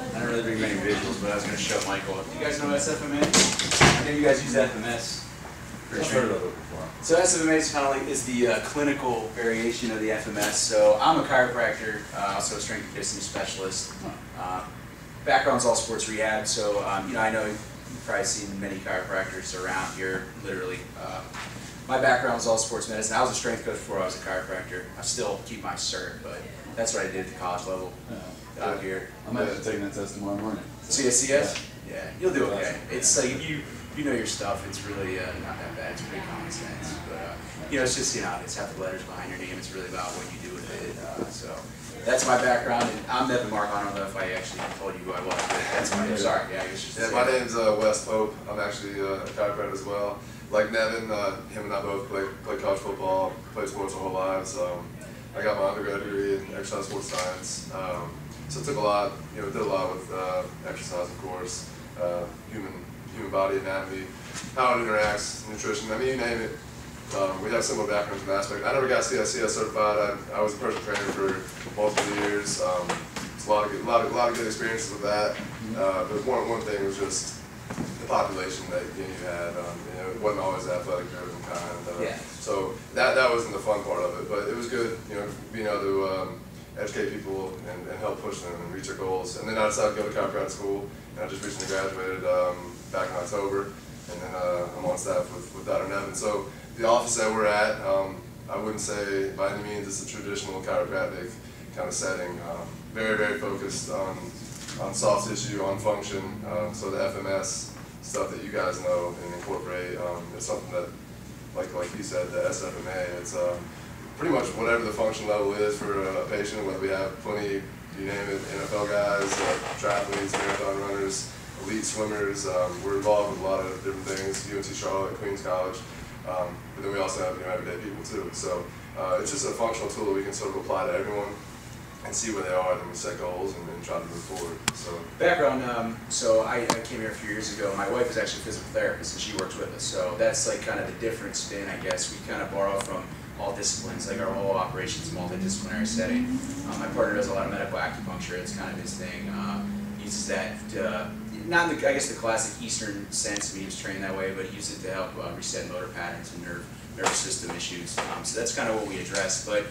I don't really bring many visuals, but I was going to show Michael. Do you guys know SFMA? I know you guys use FMS. I've heard of it before. So SFMA is kind of like the clinical variation of the FMS. So I'm a chiropractor, also a strength and conditioning specialist. Background's all sports rehab, so I know you've probably seen many chiropractors around here, literally. My background was all sports medicine. I was a strength coach before I was a chiropractor. I still keep my cert, but that's what I did at the college level out here. I'm actually taking that test tomorrow morning. So. CSCS? Yeah, you'll do okay. It's like if you know your stuff, it's really not that bad. It's pretty common sense. But it's just it's half the letters behind your name. It's really about what you do with it. So that's my background, and I'm Nevin Mark. I don't know if I actually told you who I was, but that's my name. Sorry, yeah, I guess just my name's Wes Pope. I'm actually a chiropractor as well. Like Nevin, him and I both played college football, played sports our whole lives. I got my undergrad degree in exercise sports science. So it took a lot, did a lot with exercise, of course, human body anatomy, how it interacts, nutrition, I mean, you name it. We have similar backgrounds in that aspect. I never got CSCS certified. I was a personal trainer for multiple years. It's a lot of good experiences with that. But one thing was just the population that you had. It wasn't always athletic driven kind. So that wasn't the fun part of it, but it was good. Being able to educate people and help push them and reach their goals. And then I decided to go to chiropractic school, and I just recently graduated back in October, and then I'm on staff with Dr. Nevin. So the office that we're at, I wouldn't say by any means it's a traditional chiropractic kind of setting. Very, very focused on soft tissue, on function. So the FMS stuff that you guys know and incorporate is something that, like you said, the SFMA, it's pretty much whatever the function level is for a patient, whether we have plenty, you name it, NFL guys, triathletes, marathon runners, elite swimmers. We're involved with a lot of different things, UNC Charlotte, Queens College, but then we also have everyday people too. So it's just a functional tool that we can sort of apply to everyone and see where they are, then we set goals and try to move forward. So background, so I came here a few years ago. My wife is actually a physical therapist and she works with us, so that's like kind of the different spin, I guess. We kind of borrow from all disciplines, like our whole operations multidisciplinary setting. My partner does a lot of medical acupuncture. It's kind of his thing. Uses that, not in the, I guess the classic Eastern sense, he was trained that way, but he uses it to help reset motor patterns and nervous system issues. So that's kind of what we address. But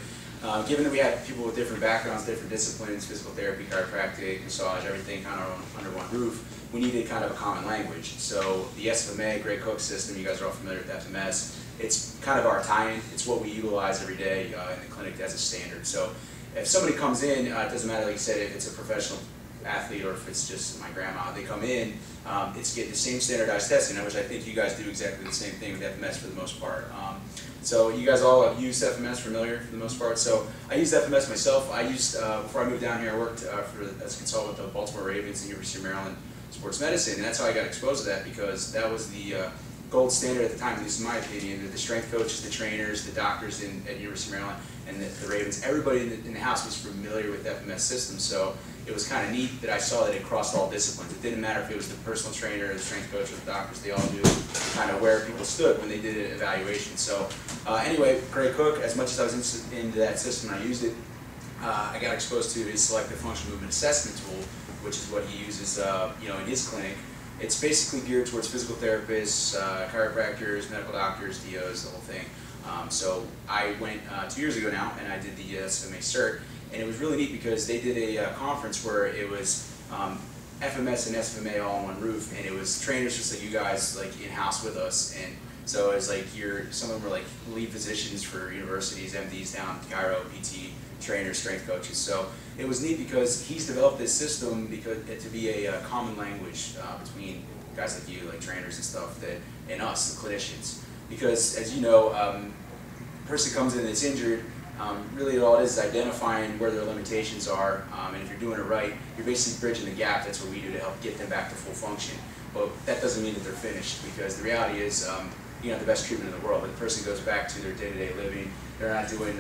given that we have people with different backgrounds, different disciplines, physical therapy, chiropractic, massage, everything kind of under one roof, we needed kind of a common language. So the SFMA, Gray Cook system, you guys are all familiar with FMS. It's kind of our tie-in. It's what we utilize every day in the clinic as a standard. So if somebody comes in, it doesn't matter, like you said, if it's a professional athlete or if it's just my grandma, they come in, it's getting the same standardized testing, which I think you guys do exactly the same thing with FMS for the most part. So you guys all have used FMS, familiar for the most part. So I used FMS myself. I used, before I moved down here, I worked as a consultant with the Baltimore Ravens and University of Maryland Sports Medicine, and that's how I got exposed to that, because that was the gold standard at the time, at least in my opinion. The strength coaches, the trainers, the doctors at University of Maryland, and the Ravens, everybody in the house was familiar with the FMS system. So it was kind of neat that I saw that it crossed all disciplines. It didn't matter if it was the personal trainer, or the strength coach, or the doctors. They all knew kind of where people stood when they did an evaluation. So anyway, Gray Cook, as much as I was interested into that system and I used it, I got exposed to his selective functional movement assessment tool, which is what he uses in his clinic. It's basically geared towards physical therapists, chiropractors, medical doctors, DOs, the whole thing. So I went 2 years ago now, and I did the SFMA cert, and it was really neat because they did a conference where it was FMS and SFMA all on one roof, and it was trainers just like you guys, like in-house with us. And so it's like some of them were like lead physicians for universities, MDs down, chiro, PT, trainers, strength coaches. So it was neat because he's developed this system to be a common language between guys like you, like trainers and stuff, and us, the clinicians. Because as you know, a person comes in that's injured, really all it is identifying where their limitations are, and if you're doing it right, you're basically bridging the gap. That's what we do to help get them back to full function. But that doesn't mean that they're finished, because the reality is, the best treatment in the world. When the person goes back to their day-to-day living, they're not doing,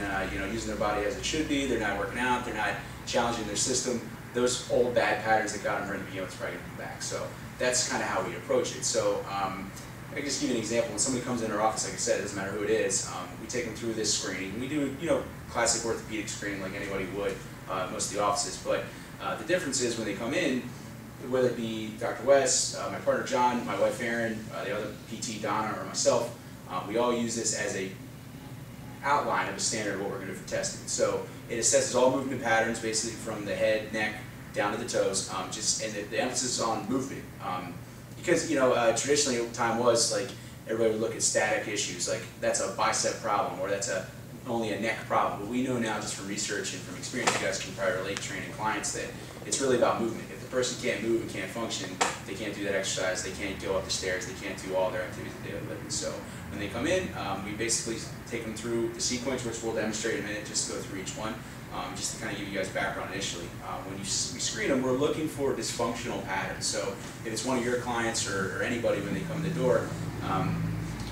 using their body as it should be. They're not working out. They're not challenging their system. Those old bad patterns that got them hurt in the beginning, it's probably going to come back. So that's kind of how we approach it. So I can just give you an example. When somebody comes in our office, like I said, it doesn't matter who it is. We take them through this screening. We do, classic orthopedic screening like anybody would, most of the offices. But The difference is when they come in, whether it be Dr. West, my partner John, my wife Erin, the other PT Donna, or myself, we all use this as a outline of a standard of what we're going to do for testing. So it assesses all movement patterns, basically from the head, neck, down to the toes, and the emphasis on movement. Because, you know, traditionally time was like, everybody would look at static issues, like that's a bicep problem, or that's only a neck problem. But we know now, just from research and from experience, you guys can probably relate training clients, that it's really about movement. If the person can't move and can't function, they can't do that exercise, they can't go up the stairs, they can't do all their activities of daily living. So when they come in, we basically take them through the sequence, which we'll demonstrate in a minute, just to go through each one, just to kind of give you guys background initially. When we screen them, we're looking for dysfunctional patterns. So if it's one of your clients or anybody when they come in the door,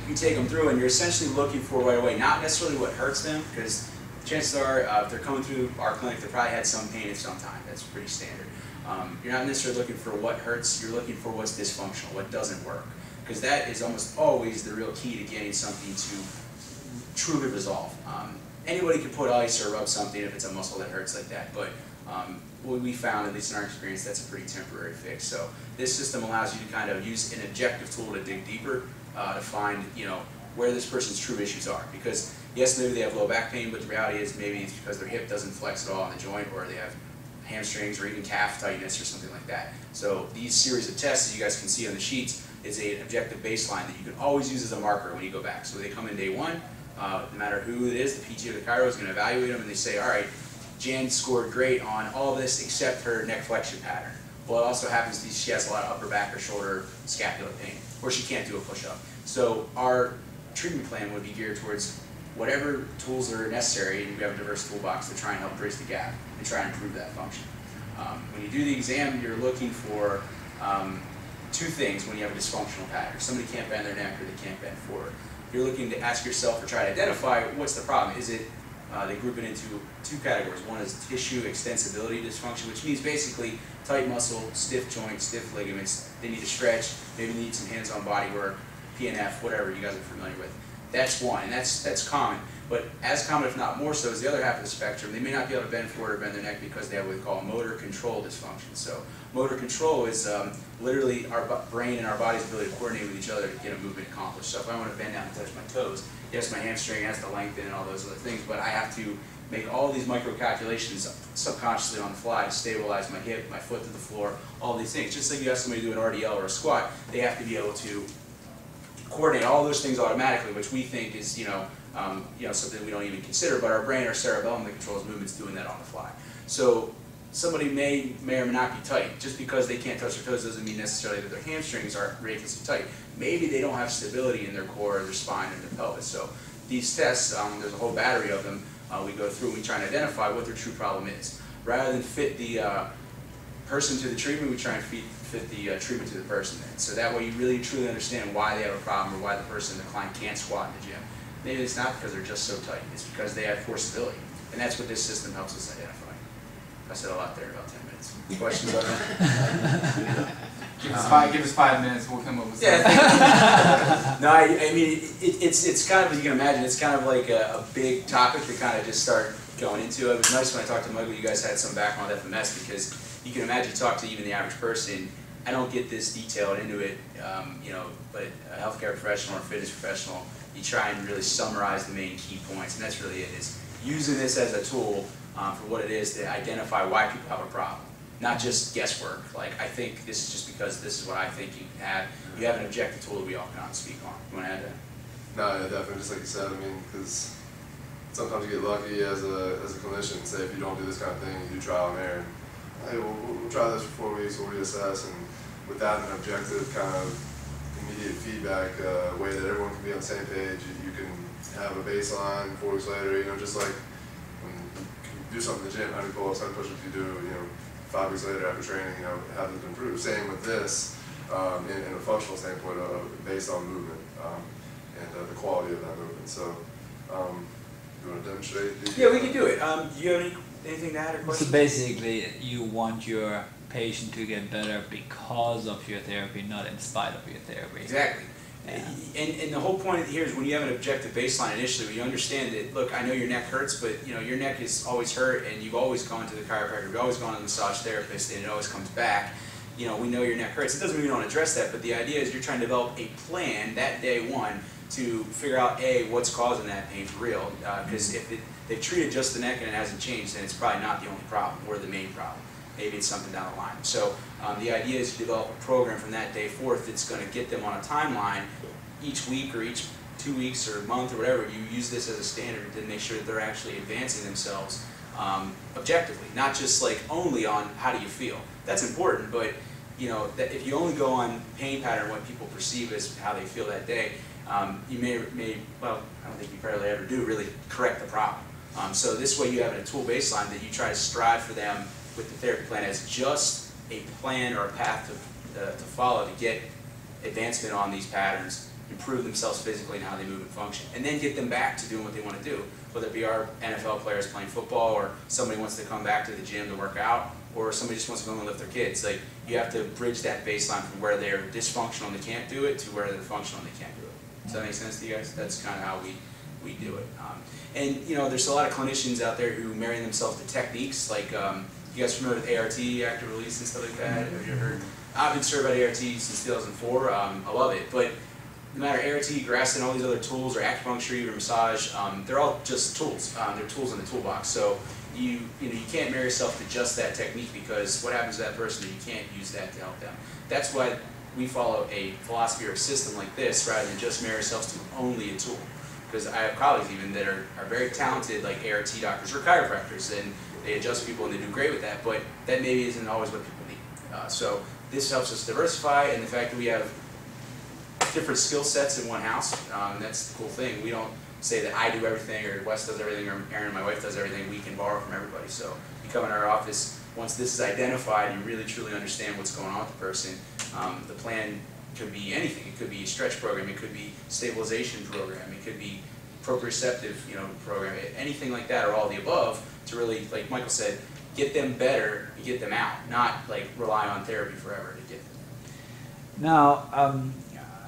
you take them through and you're essentially looking for right away, not necessarily what hurts them, because chances are if they're coming through our clinic, they probably had some pain at some time. That's pretty standard. You're not necessarily looking for what hurts, you're looking for what's dysfunctional, what doesn't work. Because that is almost always the real key to getting something to truly resolve. Anybody can put ice or rub something if it's a muscle that hurts like that, but what we found, at least in our experience, that's a pretty temporary fix. So this system allows you to kind of use an objective tool to dig deeper, to find, you know, where this person's true issues are. Because yes, maybe they have low back pain, but the reality is maybe it's because their hip doesn't flex at all in the joint, or they have hamstrings or even calf tightness or something like that. So these series of tests that you guys can see on the sheets is an objective baseline that you can always use as a marker when you go back. So they come in day one, no matter who it is, the PT or the chiro is going to evaluate them, and they say, all right, Jan scored great on all this except her neck flexion pattern. Well, it also happens that she has a lot of upper back or shoulder scapular pain, or she can't do a push-up. So our treatment plan would be geared towards whatever tools are necessary, and we have a diverse toolbox to try and help bridge the gap and try and improve that function. When you do the exam, you're looking for two things when you have a dysfunctional pattern. Somebody can't bend their neck or they can't bend forward. You're looking to ask yourself or try to identify what's the problem. Is it, they group it into two categories. One is tissue extensibility dysfunction, which means basically tight muscle, stiff joints, stiff ligaments. They need to stretch, maybe need some hands-on body work, PNF, whatever you guys are familiar with. That's one, and that's common. But as common, if not more so, is the other half of the spectrum. They may not be able to bend forward or bend their neck because they have what we call motor control dysfunction. So motor control is literally our brain and our body's ability to coordinate with each other to get a movement accomplished. So if I want to bend down and touch my toes, yes, my hamstring has to lengthen and all those other things, but I have to make all these micro calculations subconsciously on the fly to stabilize my hip, my foot to the floor, all these things. Just like you have somebody do an RDL or a squat, they have to be able to coordinate all those things automatically, which we think is, something we don't even consider, but our brain, our cerebellum that controls movements, doing that on the fly. So somebody may or may not be tight. Just because they can't touch their toes doesn't mean necessarily that their hamstrings are ridiculously tight. Maybe they don't have stability in their core, their spine, and their pelvis. So these tests, there's a whole battery of them. We go through and we try and identify what their true problem is. Rather than fit the person to the treatment, we try and fit the treatment to the person. So that way you really truly understand why they have a problem, or why the client can't squat in the gym. Maybe it's not because they're just so tight, it's because they have poor stability. And that's what this system helps us identify. I said a lot there in about 10 minutes. Questions on that? Give us 5 minutes, we'll come up with something. No, I mean, it's kind of, as you can imagine, it's kind of like a big topic to kind of just start going into. It was nice when I talked to Michael, you guys had some background on FMS, because you can imagine, talk to even the average person, I don't get this detailed into it, but a healthcare professional or a fitness professional, you try and really summarize the main key points, and that's really it, is using this as a tool for what it is to identify why people have a problem, not just guesswork. Like, I think this is just because this is what I think you have. You have an objective tool that we all can speak on. You want to add that? No, yeah, definitely, just like you said, I mean, because sometimes you get lucky as a clinician, say if you don't do this kind of thing, you do trial and error. Hey, we'll try this for 4 weeks, we'll reassess, and without an objective kind of immediate feedback way that everyone can be on the same page, you can have a baseline 4 weeks later, just like when you do something in the gym, how many pull-ups, how many push-ups you do, 5 weeks later after training, how does it improve? Same with this, in a functional standpoint, based on movement and the quality of that movement. So, you want to demonstrate? Yeah, we can do it. Do you have anything to add or questions? So basically, you want your patient to get better because of your therapy, not in spite of your therapy. Exactly. And the whole point here is when you have an objective baseline initially, you understand that, look, I know your neck hurts, but your neck is always hurt, and you've always gone to the chiropractor, you've always gone to the massage therapist, and it always comes back. We know your neck hurts. It doesn't mean we don't address that, but the idea is you're trying to develop a plan that day one to figure out, A, what's causing that pain for real, because if they've treated just the neck and it hasn't changed, then it's probably not the only problem or the main problem. Maybe it's something down the line. So the idea is to develop a program from that day forth that's going to get them on a timeline each week or each 2 weeks or month or whatever. You use this as a standard to make sure that they're actually advancing themselves objectively, not just like only on how do you feel. That's important, but that if you only go on pain pattern, what people perceive as how they feel that day, you may well, I don't think you probably ever do really correct the problem. So this way you have a tool baseline that you try to strive for them with the therapy plan as just a plan or a path to follow to get advancement on these patterns, improve themselves physically and how they move and function, and then get them back to doing what they want to do, whether it be our NFL players playing football, or somebody wants to come back to the gym to work out, or somebody just wants to go and lift their kids. Like, you have to bridge that baseline from where they're dysfunctional and they can't do it to where they're functional and they can't do it. Does that make sense to you guys? That's kind of how we do it. And there's a lot of clinicians out there who marry themselves to techniques, like you guys familiar with ART, active release and stuff like that? Have you ever heard? I've been certified ART since 2004. I love it, but no matter ART, Graston, all these other tools, or acupuncture, even massage, they're all just tools. They're tools in the toolbox. So you can't marry yourself to just that technique, because what happens to that person if you can't use that to help them? That's why we follow a philosophy or a system like this rather than just marry ourselves to only a tool. Because I have colleagues even that are very talented, like ART doctors or chiropractors, and they adjust people and they do great with that, but that maybe isn't always what people need. So this helps us diversify, and the fact that we have different skill sets in one house, that's the cool thing. We don't say that I do everything, or Wes does everything, or Aaron and my wife does everything. We can borrow from everybody. So you come in our office, once this is identified, you really truly understand what's going on with the person. The plan could be anything. It could be a stretch program, it could be stabilization program, it could be proprioceptive program, anything like that, or all the above, to really, like Michael said, get them better and get them out, not like rely on therapy forever to get them. Now,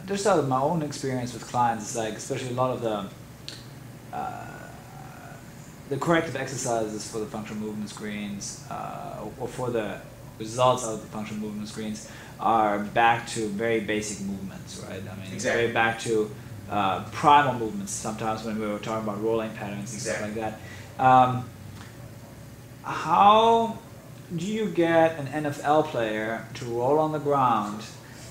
just out of my own experience with clients, it's like, especially a lot of the corrective exercises for the functional movement screens, or for the results out of the functional movement screens, are back to very basic movements, right? I mean, exactly. Very back to primal movements. Sometimes when we were talking about rolling patterns and exactly. stuff like that. How do you get an NFL player to roll on the ground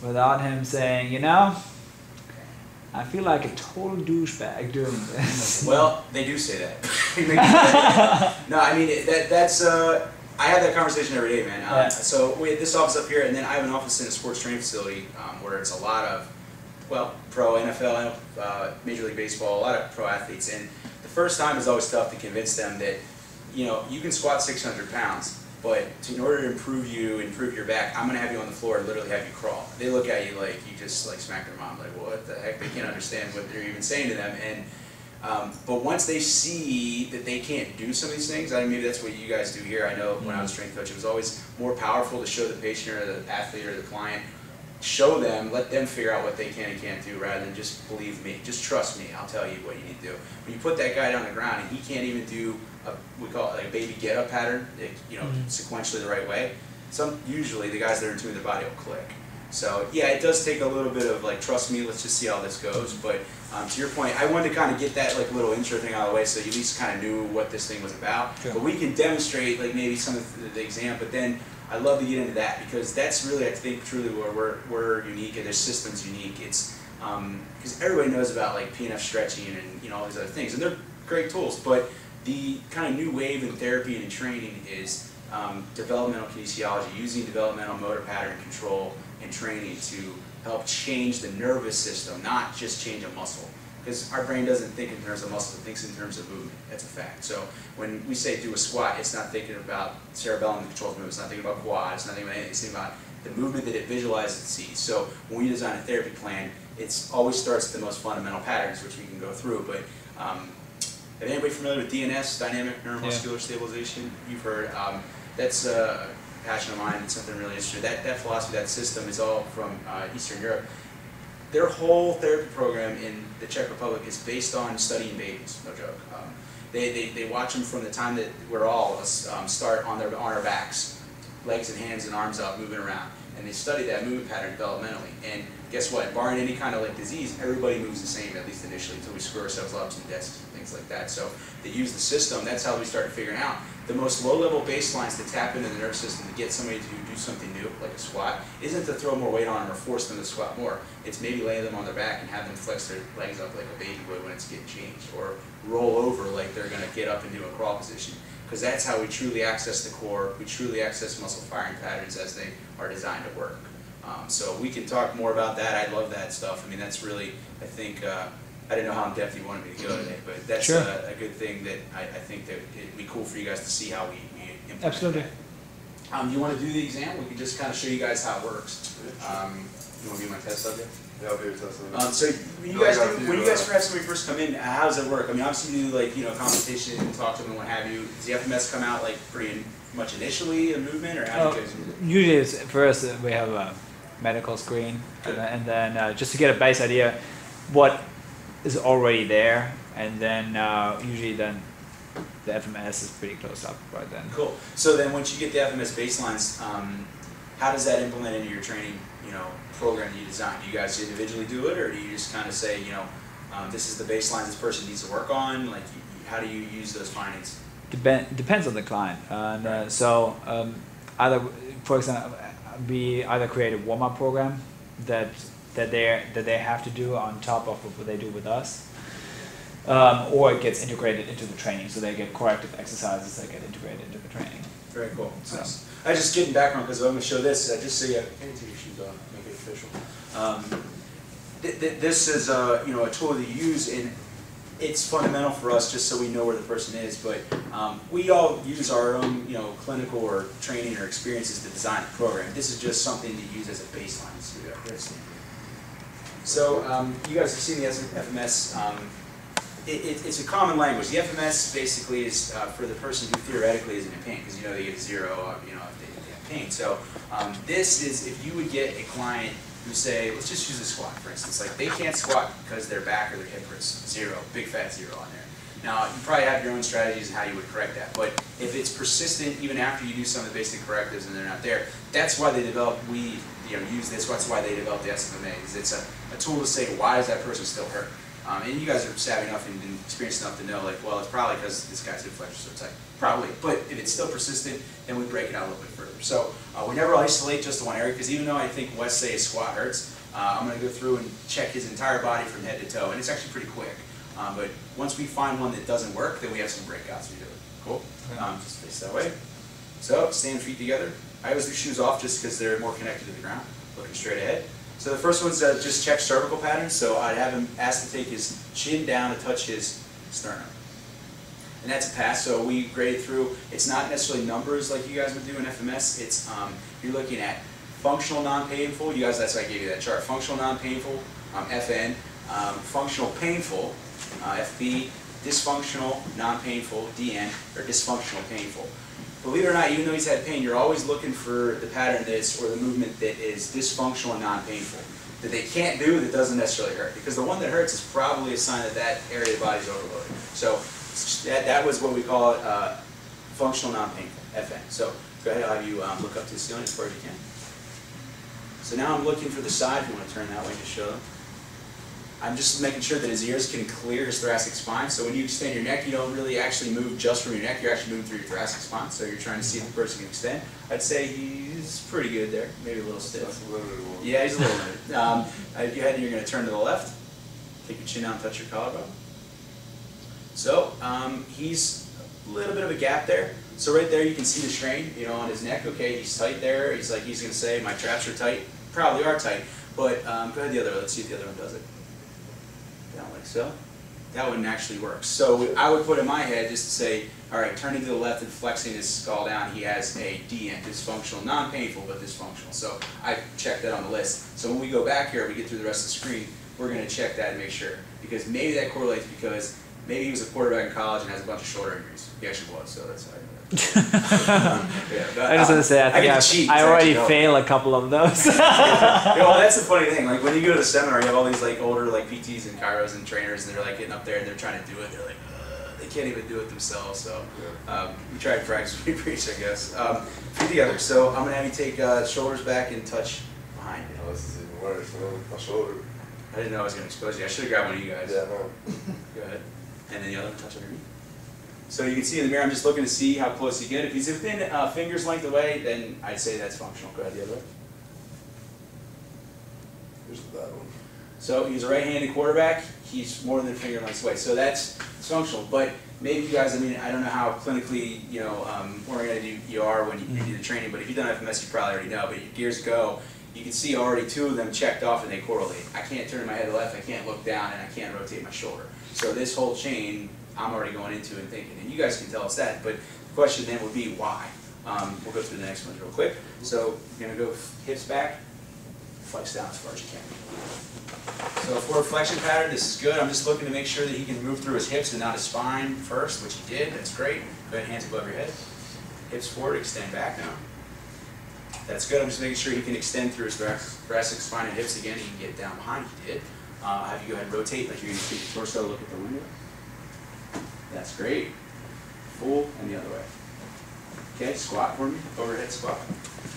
without him saying, I feel like a total douchebag doing this? Well, they do say that. No, I mean, that's I have that conversation every day, man. Yeah. So we have this office up here, and then I have an office in a sports training facility where it's a lot of, pro NFL, Major League Baseball, a lot of pro athletes. And the first time is always tough to convince them that, you can squat 600 pounds, but in order to improve your back, I'm going to have you on the floor and literally have you crawl. They look at you like you just smacked their mom, like, what the heck? They can't understand what you're even saying to them. And but once they see that they can't do some of these things, maybe that's what you guys do here. I know when I was strength coach, it was always more powerful to show the patient or the athlete or the client, show them, let them figure out what they can and can't do, rather than just believe me, just trust me, I'll tell you what you need to do. When you put that guy down on the ground and he can't even do we call it like a baby get-up pattern, sequentially the right way, usually the guys that are in tune with their body will click. So yeah, it does take a little bit of trust me, let's just see how this goes. But to your point, I wanted to kind of get that little intro thing out of the way so you at least kind of knew what this thing was about. Sure. But we can demonstrate maybe some of the exam, but then I'd love to get into that, because that's really, I think, truly where we're unique, and their system's unique. It's because everybody knows about PNF stretching and all these other things, and they're great tools. But the kind of new wave in therapy and in training is developmental kinesiology, using developmental motor pattern control and training to help change the nervous system, not just change a muscle. Because our brain doesn't think in terms of muscles, it thinks in terms of movement. That's a fact. So when we say do a squat, it's not thinking about cerebellum that controls movement, it's not thinking about quad, it's not thinking about anything, it's thinking about the movement that it visualizes and sees. So when we design a therapy plan, it always starts with the most fundamental patterns, which we can go through. But is anybody familiar with DNS, dynamic neuromuscular stabilization? You've heard. That's a passion of mine. It's something really interesting. That philosophy, that system, is all from Eastern Europe. their whole therapy program in the Czech Republic is based on studying babies, no joke. They watch them from the time that we're all start on our backs, legs and hands and arms up, moving around. And they study that movement pattern developmentally. And guess what? Barring any kind of like disease, everybody moves the same, at least initially, until we screw ourselves up to desks and things like that. So they use the system. That's how we started figuring out the most low-level baselines to tap into the nervous system to get somebody to do something new, like a squat, isn't to throw more weight on them or force them to squat more. It's maybe lay them on their back and have them flex their legs up like a baby would when it's getting changed, or roll over like they're going to get up and do a crawl position. Because that's how we truly access the core, we truly access muscle firing patterns as they are designed to work. So we can talk more about that. I love that stuff. I mean, that's really, I think, I didn't know how in depth you wanted me to go today, but that's sure. a good thing that I think that it'd be cool for you guys to see how we implement Absolutely. that. You want to do the exam? We can just kind of show you guys how it works. You want to be my test subject? Yeah, I'll be your test subject. So when you guys have somebody first come in, how does it work? I mean, obviously you do like, you know, consultation and talk to them and what have you. Does the FMS come out like pretty much initially, a movement, or how do you guys do it? Usually it's, first we have a medical screen, and then just to get a base idea what is already there, and then usually then the FMS is pretty close up right then. Cool. So then once you get the FMS baselines, how does that implement into your training, you know, program you design? Do you guys individually do it, or do you just kind of say, you know, this is the baseline this person needs to work on? Like, how do you use those findings? Depends on the client. And so either, for example, we either create a warm-up program that they have to do on top of what they do with us, or it gets integrated into the training. So they get corrective exercises that get integrated into the training. Very cool. So. Nice. I just get in background because I'm going to show this. Just so you can you take your shoes off, make it official. This is you know, a tool that you use, and it's fundamental for us just so we know where the person is. But we all use our own, you know, clinical or training or experiences to design the program. This is just something to use as a baseline. So you guys have seen the FMS. It's a common language. The FMS basically is for the person who theoretically isn't in pain, because you know they get 0, you know, if they have pain. So this is if you would get a client who say, let's just use a squat for instance, like they can't squat because their back or their hip hurts, 0, big fat 0 on there. Now you probably have your own strategies and how you would correct that, but if it's persistent even after you do some of the basic correctives and they're not there, that's why they developed, use this, that's why they developed the SFMA, because it's a tool to say, why does that person still hurt? And you guys are savvy enough and experienced enough to know, like, well, it's probably because this guy's hip flexors are so tight. Probably, but if it's still persistent, then we break it out a little bit further. So we never isolate just the one area, because even though I think Wes say his squat hurts, I'm going to go through and check his entire body from head to toe, and it's actually pretty quick. But once we find one that doesn't work, then we have some breakouts we do. Cool? Just face that way. So stand feet together. I always do shoes off just because they're more connected to the ground, looking straight ahead. So the first one's just check cervical patterns. So I'd have him ask to take his chin down to touch his sternum. And that's a pass, so we grade through. It's not necessarily numbers like you guys would do in FMS. It's you're looking at functional non-painful. You guys, that's why I gave you that chart. Functional non-painful, FN. Functional painful, FP. Dysfunctional non-painful, DN, or dysfunctional painful. Believe it or not, even though he's had pain, you're always looking for the pattern that's, or the movement that is dysfunctional and non-painful, that they can't do that doesn't necessarily hurt. Because the one that hurts is probably a sign that that area of the body is overloaded. So that was what we call it, functional non-painful, FN. So go ahead, I'll have you look up to the ceiling as far as you can. So now I'm looking for the side. If you want to turn that way, just show them. I'm just making sure that his ears can clear his thoracic spine. So when you extend your neck, you don't really actually move just from your neck. You're actually moving through your thoracic spine. So you're trying to see if the person can extend. I'd say he's pretty good there. Maybe a little stiff. That's a limited one. Yeah, he's a little limited. If you had, you're going to turn to the left. Take your chin down and touch your collarbone. So he's a little bit of a gap there. So right there you can see the strain, you know, on his neck. Okay, he's tight there. He's going to say, my traps are tight. Probably are tight. But go ahead the other way. Let's see if the other one does it. Down like so. That wouldn't actually work. So I would put in my head just to say, all right, turning to the left and flexing his skull down, he has a DN, dysfunctional, non-painful, but dysfunctional. So I checked that on the list. So when we go back here, we get through the rest of the screen, we're going to check that and make sure. Because maybe that correlates because maybe he was a quarterback in college and has a bunch of shoulder injuries. He actually was, so that's how I know that. I just want to say, I think get to cheat, I it's already actually helpful. failed a couple of those. Well, that's the funny thing. Like when you go to the seminar, you have all these like older like PTs and chiros and trainers, and they're like getting up there and they're trying to do it. They're like, they can't even do it themselves. So we try to practice what we preach, I guess. Feet together. So I'm gonna have you take shoulders back and touch behind you. Oh, this is even worse, man. My shoulder. I didn't know I was gonna expose you. I should have grabbed one of you guys. Yeah, no. Go ahead. And then the other one, touch underneath. So you can see in the mirror, I'm just looking to see how close you get. If he's within finger's length away, then I'd say that's functional. Go ahead the other way. Here's that one. So he's a right-handed quarterback. He's more than a finger length away. So that's functional. But maybe you guys, I mean, I don't know how clinically, oriented you are when you do the training, but if you've done FMS, you probably already know. But your gears go. You can see already 2 of them checked off and they correlate. I can't turn my head left, I can't look down, and I can't rotate my shoulder. So this whole chain, I'm already going into and thinking. And you guys can tell us that, but the question then would be why? We'll go through the next one real quick. So you're going to go hips back, flex down as far as you can. So forward flexion pattern, this is good. I'm just looking to make sure that he can move through his hips and not his spine first, which he did. That's great. Go ahead, hands above your head. Hips forward, extend back now. That's good. I'm just making sure he can extend through his thoracic spine and hips again. He can get down behind. He did. Have you go ahead and rotate like you're going to keep your torso, look at the window. That's great. Full and the other way. Okay, squat for me. Overhead squat.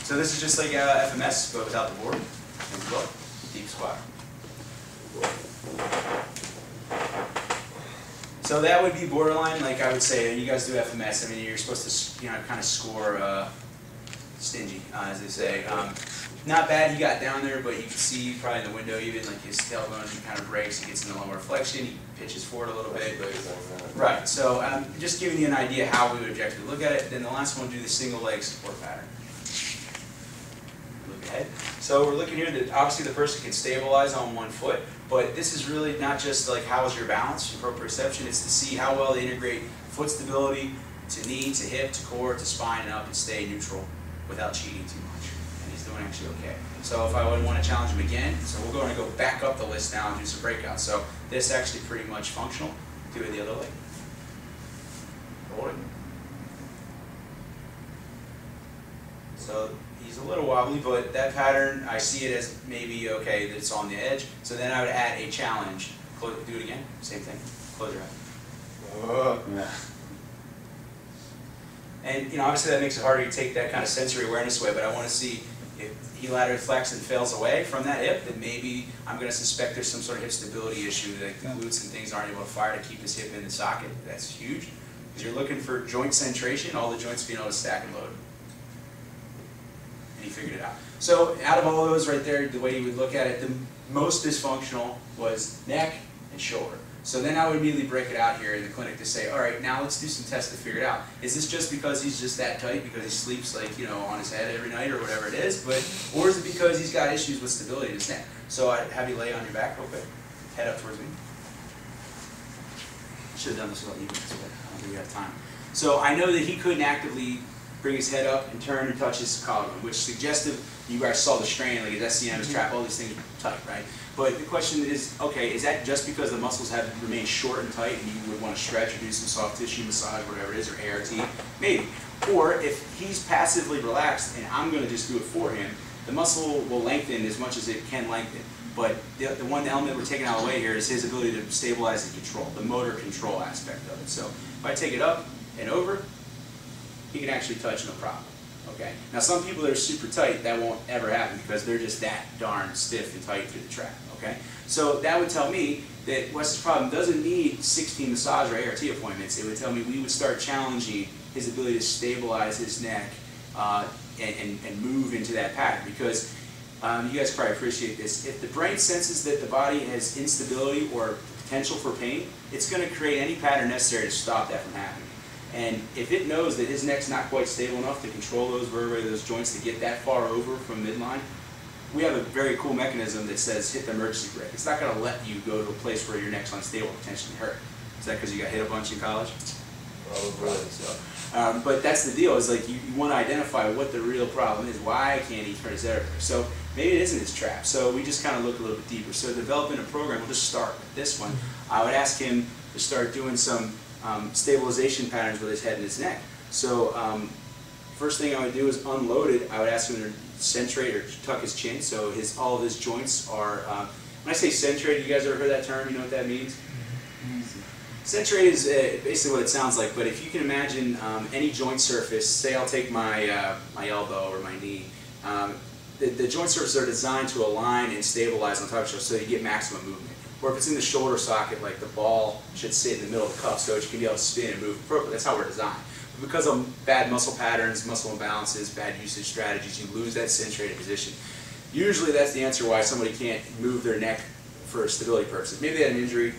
So this is just like FMS, but without the board. And look, deep squat. So that would be borderline, like I would say, you guys do FMS. I mean, you're supposed to, kind of score stingy, as they say. Not bad he got down there, but you can see probably in the window even like his tailbone, he kind of breaks, he gets into lumbar flexion, he pitches forward a little bit. Right, so just giving you an idea how we would objectively look at it. Then the last one, do the single leg support pattern. Look ahead. So we're looking here that obviously the person can stabilize on one foot, but this is really not just like how is your balance, your proprioception, it's to see how well they integrate foot stability to knee, to hip, to core, to spine, and up and stay neutral without cheating too much. And he's doing actually okay. So if I would want to challenge him again, so we're going to go back up the list now and do some breakouts. So this actually pretty much functional. Do it the other leg. Hold it. So he's a little wobbly, but that pattern, I see it as maybe okay that it's on the edge. So then I would add a challenge. Do it again. Same thing. Close your eyes. Yeah. And obviously that makes it harder to take that kind of sensory awareness away, but I want to see if he laterally flexes and fails away from that hip, then maybe I'm going to suspect there's some sort of hip stability issue, that the glutes and things aren't able to fire to keep his hip in the socket. That's huge, because you're looking for joint centration, all the joints being able to stack and load. And he figured it out. So out of all of those right there, the way you would look at it, the most dysfunctional was neck and shoulder. So then I would immediately break it out here in the clinic to say, all right, now let's do some tests to figure it out. Is this just because he's just that tight, because he sleeps like, on his head every night or whatever it is, or is it because he's got issues with stability in his neck? So I'd have you lay on your back real quick, head up towards me. I should have done this without you, but I don't think we have time. So I know that he couldn't actively bring his head up and turn and touch his collarbone, which suggested you guys saw the strain, like his SCM, his trap, all these things are tight, right? But the question is, okay, is that just because the muscles have remained short and tight and you would want to stretch or do some soft tissue massage, whatever it is, or ART? Maybe. Or if he's passively relaxed and I'm going to just do it for him, the muscle will lengthen as much as it can lengthen. But the one element we're taking out of the way here is his ability to stabilize and control, the motor control aspect of it. So if I take it up and over, he can actually touch no problem. Okay. Now some people that are super tight, that won't ever happen because they're just that darn stiff and tight through the trap. Okay. So that would tell me that Wes's problem doesn't need 16 massage or ART appointments. It would tell me we would start challenging his ability to stabilize his neck and move into that pattern, because you guys probably appreciate this. If the brain senses that the body has instability or potential for pain, it's going to create any pattern necessary to stop that from happening. And if it knows that his neck's not quite stable enough to control those vertebrae, those joints, to get that far over from midline, we have a very cool mechanism that says hit the emergency brake. It's not going to let you go to a place where your neck's unstable and potentially hurt. Is that because you got hit a bunch in college? Probably so. But that's the deal, is like you want to identify what the real problem is. Why can't he turn his head over? So maybe it isn't his trap. So we just kind of look a little bit deeper. So developing a program, we'll just start with this one. I would ask him to start doing some stabilization patterns with his head and his neck. So first thing I would do is unload it. I would ask him to centrate or tuck his chin, so all of his joints are, when I say centrated, you guys ever heard that term? You know what that means? Centrated is basically what it sounds like, but if you can imagine any joint surface, say I'll take my, my elbow or my knee, the joint surfaces are designed to align and stabilize on top of each other so you get maximum movement. Or if it's in the shoulder socket, like the ball should sit in the middle of the cup so you can be able to spin and move appropriately. That's how we're designed. But because of bad muscle patterns, muscle imbalances, bad usage strategies, you lose that centrated position. Usually that's the answer why somebody can't move their neck for stability purposes. Maybe they had an injury,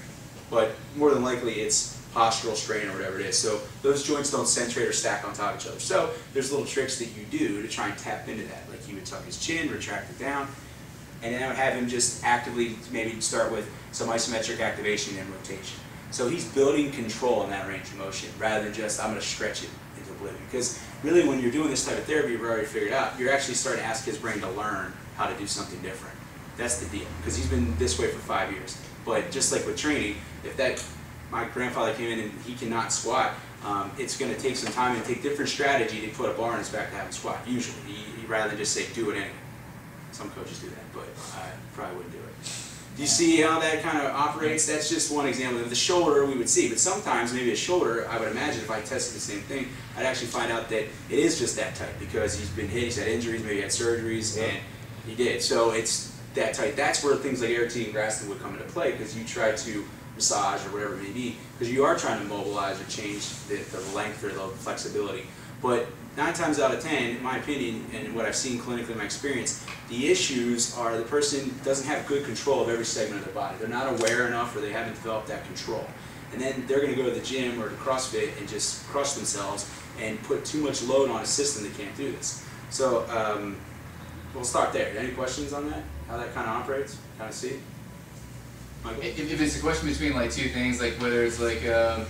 but more than likely it's postural strain or whatever it is. So those joints don't centrate or stack on top of each other. So there's little tricks that you do to try and tap into that. Like he would tuck his chin, retract it down, and then I would have him just actively maybe start with some isometric activation and rotation. So he's building control in that range of motion rather than just I'm going to stretch it into oblivion. Because really when you're doing this type of therapy, you've already figured out, you're actually starting to ask his brain to learn how to do something different. That's the deal. Because he's been this way for 5 years. But just like with training, if my grandfather came in and he cannot squat, it's going to take some time and take different strategy to put a bar on his back to have him squat, usually. Rather than just say, do it anyway. Some coaches do that, but I probably wouldn't do it. Do you see how that kind of operates? That's just one example. Of the shoulder we would see, but sometimes maybe a shoulder, I would imagine if I tested the same thing, I'd actually find out that it is just that tight because he's been hit, he's had injuries, maybe he had surgeries, and he did. So it's that tight. That's where things like air T and Graston would come into play because you try to massage or whatever it may be because you are trying to mobilize or change the length or the flexibility. But 9 times out of 10, in my opinion, and what I've seen clinically in my experience, the issues are the person doesn't have good control of every segment of their body. They're not aware enough or they haven't developed that control. And then they're going to go to the gym or to CrossFit and just crush themselves and put too much load on a system that can't do this. So we'll start there. Any questions on that? How that kind of operates? Kind of see? Michael? If it's a question between like two things, like whether it's like an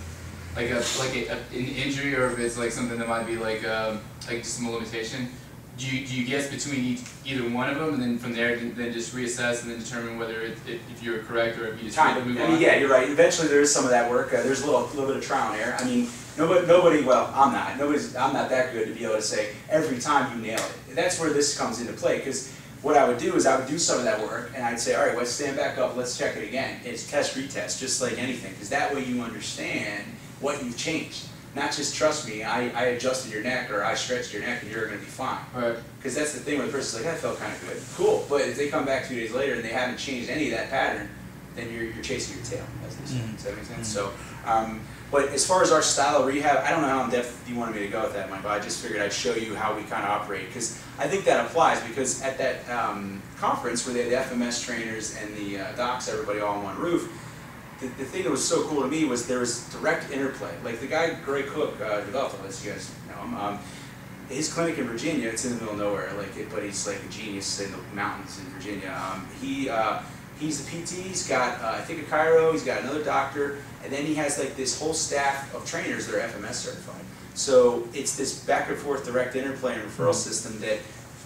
injury or if it's like something that might be like just some limitation, do you guess between either one of them and then from there then just reassess and then determine whether if you're correct or if you just Kind of. move I on? mean, yeah, you're right. Eventually there is some of that work. There's a little bit of trial and error. I mean, nobody, well, I'm not. I'm not that good to be able to say every time you nail it. That's where this comes into play because what I would do is I would do some of that work and I'd say, all right, let's stand back up, let's check it again. It's test, retest, just like anything, because that way you understand what you've changed. Not just trust me, I adjusted your neck or I stretched your neck and you're going to be fine. Right. Because that's the thing where the person's like, that felt kind of good. Cool, but if they come back 2 days later and they haven't changed any of that pattern, then you're chasing your tail, as they say. Does that make sense? So, but as far as our style of rehab, I don't know how in depth you wanted me to go with that, Mike, but I just figured I'd show you how we kind of operate, because I think that applies, because at that conference where they had the FMS trainers and the docs, everybody all on one roof, the thing that was so cool to me was there was direct interplay. Like the guy, Greg Cook, developed all this, you guys know him. His clinic in Virginia, it's in the middle of nowhere, but he's like a genius in the mountains in Virginia. He's the PT, he's got, I think, a chiro, he's got another doctor, and then he has like this whole staff of trainers that are FMS certified. So it's this back and forth direct interplay and referral system that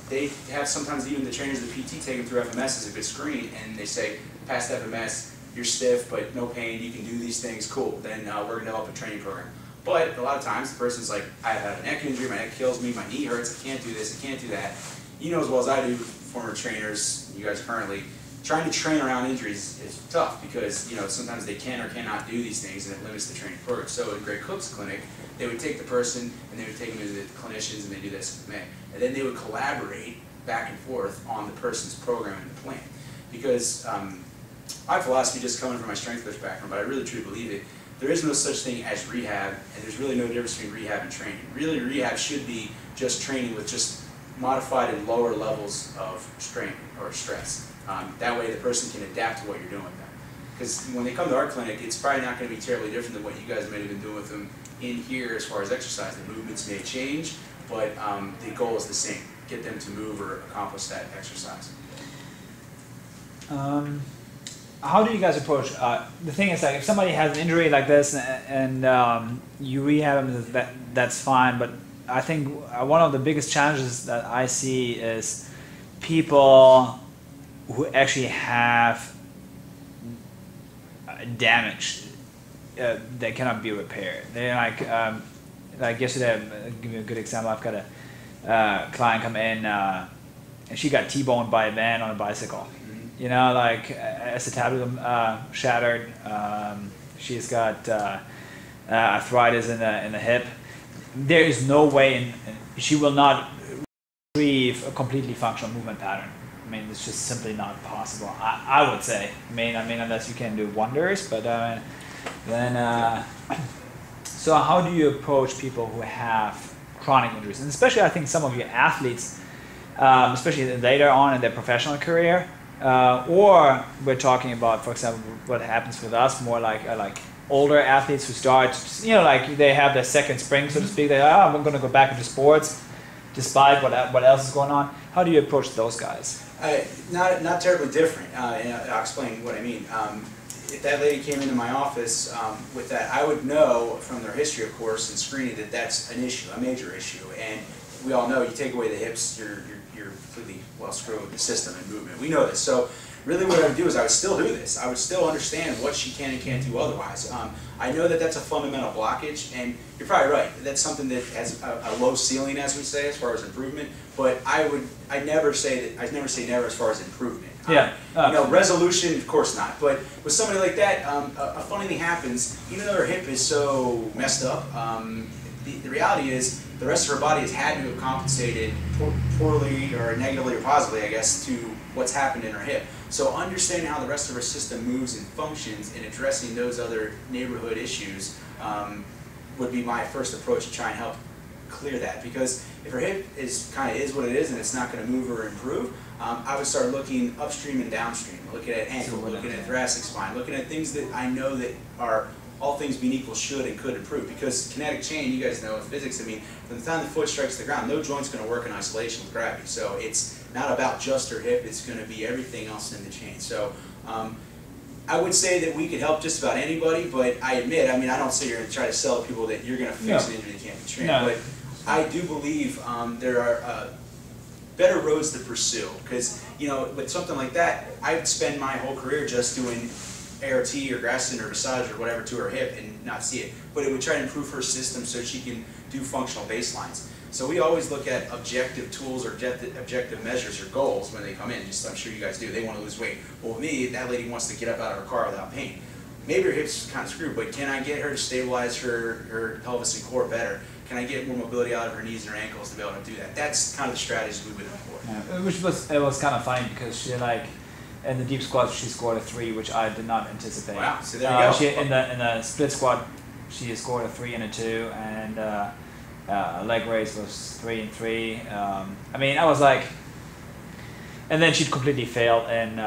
they have sometimes even the trainers of the PT take them through FMS as a good screen, and they say, past FMS, you're stiff, but no pain, you can do these things, cool. Then we're going to develop a training program. But a lot of times the person's like, I have a neck injury, my neck kills me, my knee hurts, I can't do this, I can't do that. You know as well as I do, former trainers, you guys currently, trying to train around injuries is tough because sometimes they can or cannot do these things and it limits the training program. So in Greg Cook's clinic, they would take the person and they would take them to the clinicians and they do this SFMA. And then they would collaborate back and forth on the person's program and the plan. Because my philosophy, just coming from my strength coach background, but I really truly believe it, there is no such thing as rehab, and there's really no difference between rehab and training. Really, rehab should be just training with just modified and lower levels of strain or stress. That way the person can adapt to what you're doing with them. Because when they come to our clinic, it's probably not going to be terribly different than what you guys might have been doing with them in here as far as exercise. The movements may change, but the goal is the same. Get them to move or accomplish that exercise. How do you guys approach, the thing is, like, if somebody has an injury like this and you rehab them, that's fine, but I think one of the biggest challenges that I see is people who actually have damage that cannot be repaired. They're like, like yesterday, I'll give you a good example. I've got a client come in, and she got T-boned by a man on a bicycle. You know, like acetabulum shattered. She's got arthritis in the hip. There is no way she will not retrieve a completely functional movement pattern. I mean, it's just simply not possible. I would say. I mean, unless you can do wonders, but then. So how do you approach people who have chronic injuries, and especially I think some of your athletes, especially later on in their professional career, or we're talking about, for example, what happens with us, more like older athletes who start, you know, like they have their second spring, so to speak. They I'm going to go back into sports, despite what else is going on. How do you approach those guys? Not terribly different, and I'll explain what I mean. If that lady came into my office with that, I would know from their history, of course, and screening that that's an issue, a major issue. And we all know you take away the hips, you're completely well screwed with the system and movement. We know this. So really what I would do is I would still do this. I would still understand what she can and can't do otherwise. I know that that's a fundamental blockage, and you're probably right. That's something that has a low ceiling, as we say, as far as improvement. But I never say never as far as improvement. Yeah. You know, resolution, of course not. But with somebody like that, a funny thing happens. Even though her hip is so messed up, the reality is the rest of her body has had to have compensated poorly or negatively or positively, I guess, to what's happened in her hip. So understanding how the rest of her system moves and functions and addressing those other neighborhood issues would be my first approach to try and help clear that. Because if her hip is what it is and it's not going to move or improve, I would start looking upstream and downstream, looking at ankle, looking at thoracic spine, looking at things that I know that are, all things being equal, should and could improve. Because kinetic chain, you guys know in physics, I mean, from the time the foot strikes the ground, no joint's going to work in isolation with gravity. So it's not about just her hip, it's going to be everything else in the chain. So I would say that we could help just about anybody, but I admit, I mean, I don't sit here and try to sell people that you're going to fix an injury that can't be trained. No. But I do believe there are better roads to pursue, because, you know, with something like that, I'd spend my whole career just doing ART or Graston or massage or whatever to her hip and not see it. But it would try to improve her system so she can do functional baselines. So we always look at objective tools or objective measures or goals when they come in. Just I'm sure you guys do. They want to lose weight. Well, with me, that lady wants to get up out of her car without pain. Maybe her hip's kind of screwed, but can I get her to stabilize her pelvis and core better? Can I get more mobility out of her knees and her ankles to be able to do that? That's kind of the strategy we would employ. Yeah. Which was kind of funny because she in the deep squat she scored a 3, which I did not anticipate. Wow, so there you go. She, in the split squat she scored a 3 and a 2, and leg raise was 3 and 3. I mean, I was like, and then she completely failed in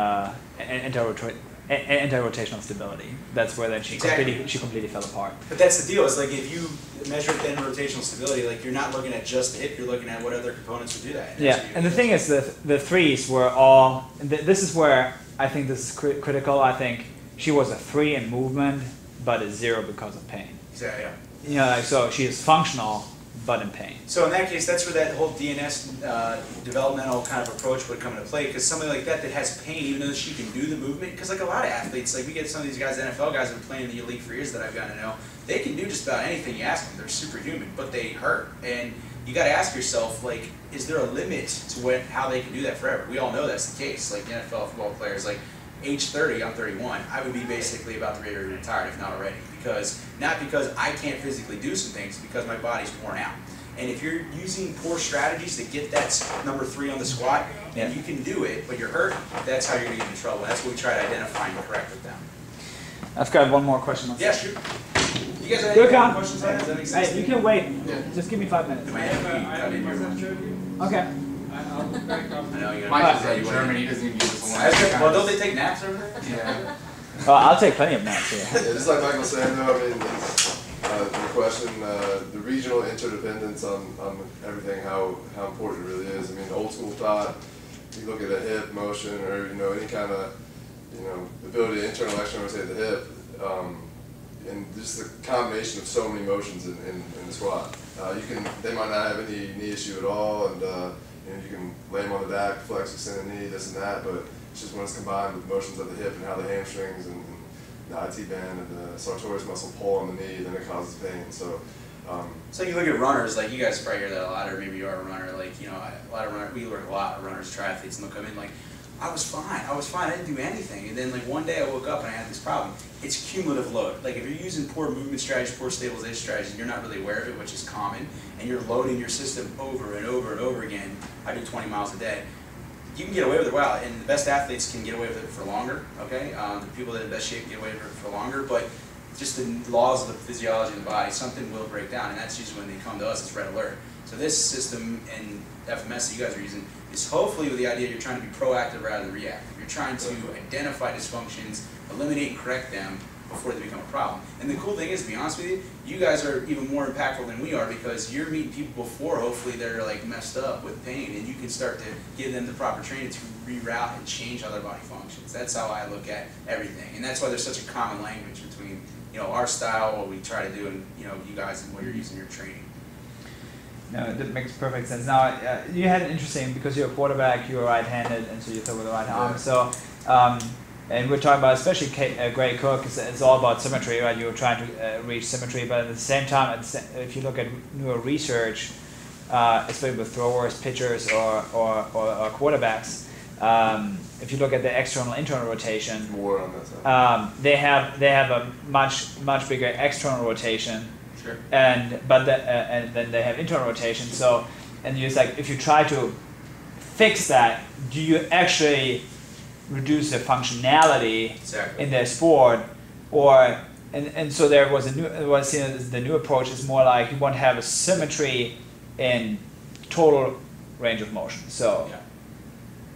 anti-rotational stability. That's where then she completely fell apart. But that's the deal. Is like if you measure thin rotational stability, like you're not looking at just the hip. You're looking at what other components would do that. Yeah, and the thing is, the threes were all. This is where I think this is critical. I think she was a 3 in movement, but a 0 because of pain. Exactly. Yeah. You know, like, so she is functional, but in pain. So in that case, that's where that whole DNS developmental kind of approach would come into play, because somebody like that has pain, even though she can do the movement, because like a lot of athletes, like we get some of these guys, NFL guys that have been playing in the league for years that I've gotten to know, they can do just about anything you ask them. They're superhuman, but they hurt. And you got to ask yourself, like, is there a limit to how they can do that forever? We all know that's the case. Like NFL football players, like age 30, I'm 31, I would be basically about ready to retire, if not already. Not because I can't physically do some things, because my body's worn out. And if you're using poor strategies to get that number 3 on the squat, and you can do it, but you're hurt, that's how you're going to get in trouble. That's what we try to identify and correct with them. I've got one more question. Yeah, sure. You guys have any questions on that? Does that make sense? Hey, you can wait. Yeah. Just give me 5 minutes. Do I have to cut in your lunch? Okay. I know you're Mike is in Germany, he doesn't even give us a lunch. Well, don't they take naps over there? Yeah. Well, I'll take plenty of naps here. Yeah, just like Michael said, though, I mean, the question, the regional interdependence on everything, how important it really is. I mean, old school thought, you look at a hip motion or, you know, any kind of, you know, ability to internal external rotate the hip, and just the combination of so many motions in the squat. They might not have any knee issue at all, and you know, you can lay them on the back, flex, extend the knee, this and that, but it's just when it's combined with motions of the hip and how the hamstrings and the IT band and the sartorius muscle pull on the knee, then it causes pain. So So you look at runners, like you guys probably hear that a lot, or maybe you are a runner. Like a lot of runners, we work a lot of runners, triathletes, and they'll come in like, I was fine, I didn't do anything. And then like one day I woke up and I had this problem. It's cumulative load. Like if you're using poor movement strategies, poor stabilization strategies, and you're not really aware of it, which is common, and you're loading your system over and over and over again. I do 20 miles a day. You can get away with it well, and the best athletes can get away with it for longer, okay? The people that are in the best shape get away with it for longer, but just the laws of the physiology of the body, something will break down, and that's usually when they come to us, it's red alert. So this system and FMS that you guys are using is hopefully with the idea you're trying to be proactive rather than reactive. You're trying to identify dysfunctions, eliminate and correct them before they become a problem. And the cool thing is, to be honest with you, you guys are even more impactful than we are because you're meeting people before, hopefully, that are like messed up with pain, and you can start to give them the proper training to reroute and change how their body functions. That's how I look at everything, and that's why there's such a common language between our style, what we try to do, and you guys and what you're using in your training. No, that makes perfect sense. Now, you had an interesting, because you're a quarterback, you're right-handed, and so you throw with the right arm. So, and we're talking about, especially Gray Cook, it's all about symmetry, right? You're trying to reach symmetry, but at the same time, if you look at newer research, especially with throwers, pitchers, or quarterbacks, if you look at the external-internal rotation, More on that side. they have a much bigger external rotation. Sure. And then they have internal rotation. So, and it's like if you try to fix that, do you actually reduce the functionality in their sport, or and so there was the new approach is more like you want to have a symmetry in total range of motion. So,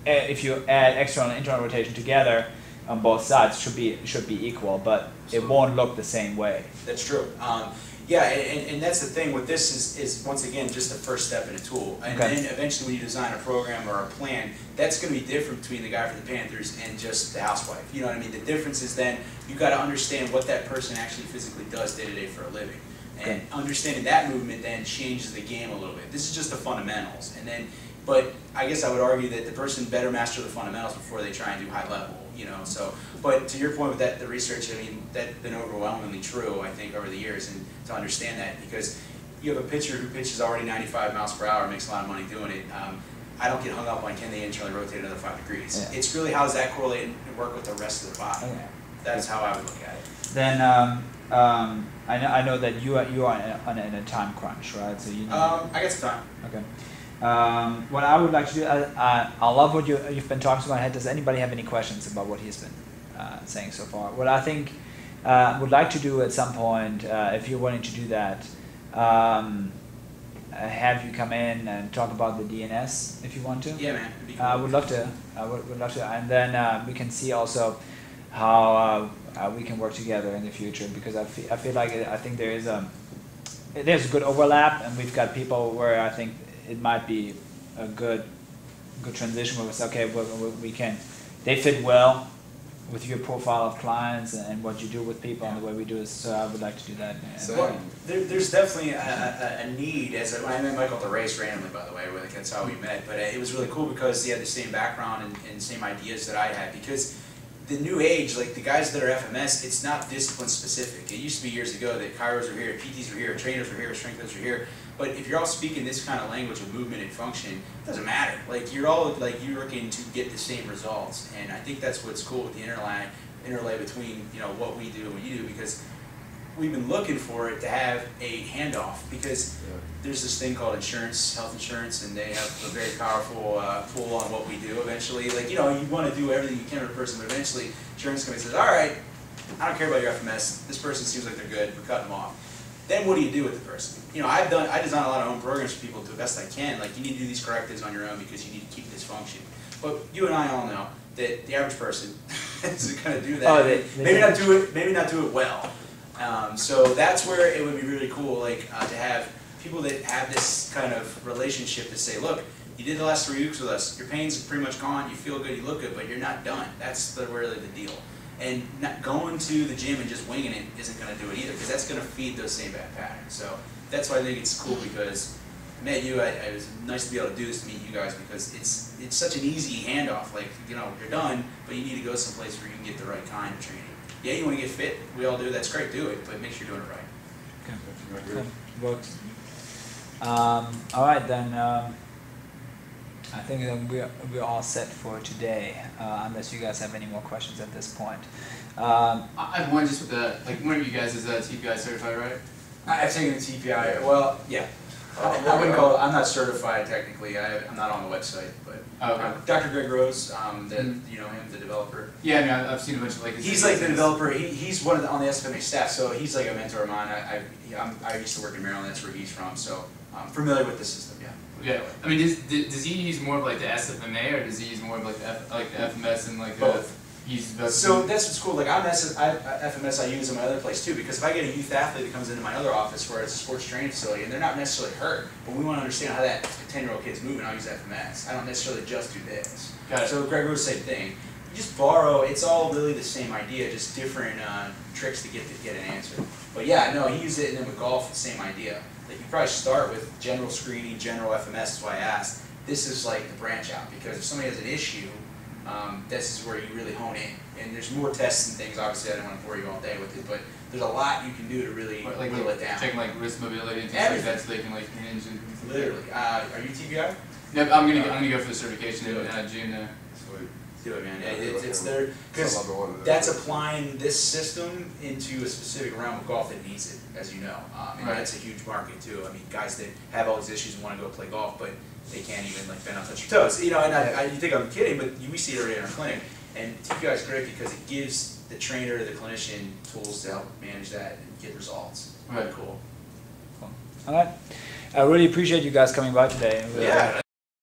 if you add external and internal rotation together on both sides, should be equal, but it won't look the same way. That's true. Yeah, and that's the thing with this is once again just the first step in a tool, and then eventually when you design a program or a plan, that's going to be different between the guy for the Panthers and just the housewife. You know what I mean? The difference is then you got to understand what that person actually physically does day to day for a living, and understanding that movement then changes the game a little bit. This is just the fundamentals, and then. But I guess I would argue that the person better master the fundamentals before they try and do high level, So, but to your point with that, the research, I mean, that's been overwhelmingly true, I think, over the years, and to understand that, because you have a pitcher who pitches already 95 miles per hour, makes a lot of money doing it. I don't get hung up on can they internally rotate another 5 degrees. Yeah. It's really how does that correlate and work with the rest of the body. Okay. That's how I would look at it. Then I know that you are in a time crunch, right? So I got some time. Okay. What I would like to do, I love what you've been talking about. Does anybody have any questions about what he's been saying so far? What I think would like to do at some point, if you're willing to do that, have you come in and talk about the DNS if you want to. Yeah, man. Cool. I would love to. Would love to, and then we can see also how we can work together in the future, because I feel like I think there's a good overlap, and we've got people where I think it might be a good transition where it's okay. We can. They fit well with your profile of clients and what you do with people and the way we do it. So I would like to do that. So there's definitely a need. I met Michael at the race randomly, by the way. That's how we met. But it was really cool because he had the same background and same ideas that I had. Because the new age, like the guys that are FMS, it's not discipline specific. It used to be years ago that chiros were here, PTs were here, trainers were here, strengthens were here. But if you're all speaking this kind of language of movement and function, it doesn't matter. Like you're all you're looking to get the same results, and I think that's what's cool with the interlay between what we do and what you do, because we've been looking for it to have a handoff, because there's this thing called insurance, health insurance, and they have a very powerful pull on what we do. Eventually, you want to do everything you can with a person, but eventually, insurance company says, "All right, I don't care about your FMS. This person seems like they're good. We're cutting them off." Then what do you do with the person? I design a lot of own programs for people to the best I can. Like, you need to do these correctives on your own because you need to keep dysfunction. But you and I all know that the average person isn't going to do that. Maybe not do it well. So that's where it would be really cool, to have people that have this kind of relationship to say, look, you did the last 3 weeks with us. Your pain's pretty much gone. You feel good. You look good, but you're not done. That's really the deal. And not going to the gym and just winging it isn't going to do it either, because that's going to feed those same bad patterns. So that's why I think it's cool, because I met you. It was nice to be able to do this, to meet you guys, because it's such an easy handoff. You're done, but you need to go someplace where you can get the right kind of training. Yeah, you want to get fit. We all do. That's great. Do it, but make sure you're doing it right. Okay. works. All right, then. I think then we're all set for today, unless you guys have any more questions at this point. I have one just with the, like, one of you guys is TPI certified, right? I've taken the TPI. Well, yeah. I wouldn't call it. I'm not certified technically. I'm not on the website, but Dr. Greg Rose, you know him, the developer. Yeah, I mean, I've seen a bunch of like. He's like the developer. He's one of on the SFMA staff, so he's like a mentor of mine. I used to work in Maryland. That's where he's from, so I'm familiar with the system. Yeah. Yeah, I mean, does he use more of like the SFMA, or does he use more of like the FMS and like both? So the, that's what's cool. Like I'm FMS, I use in my other place too, because if I get a youth athlete that comes into my other office where it's a sports training facility and they're not necessarily hurt, but we want to understand how that 10-year-old kid's moving, I'll use FMS. I don't necessarily just do this. Got it. So Greg Rose, same thing. You just borrow. It's all really the same idea, just different tricks to get an answer. But yeah, no, he used it, and then with golf, the same idea. Like you probably start with general screening, general FMS. That's why I asked. This is like the branch out, because if somebody has an issue, this is where you really hone in. And there's more tests and things. Obviously, I don't want to bore you all day with it, but there's a lot you can do to really whittle it down. Checking like wrist mobility and things like that, so they can like hinge and. Literally. Are you TBI? No, I'm gonna go for the certification in June. Sweet. Do it, man. It's there because that's applying this system into a specific realm of golf that needs it, as you know. And that's a huge market too. I mean, guys that have all these issues and want to go play golf, but they can't even like bend on touch your toes. You know, and you think I'm kidding, but we see it already in our clinic. And TPI is great because it gives the trainer, the clinician, tools to help manage that and get results. Right. Cool. All right. I really appreciate you guys coming by today. Yeah.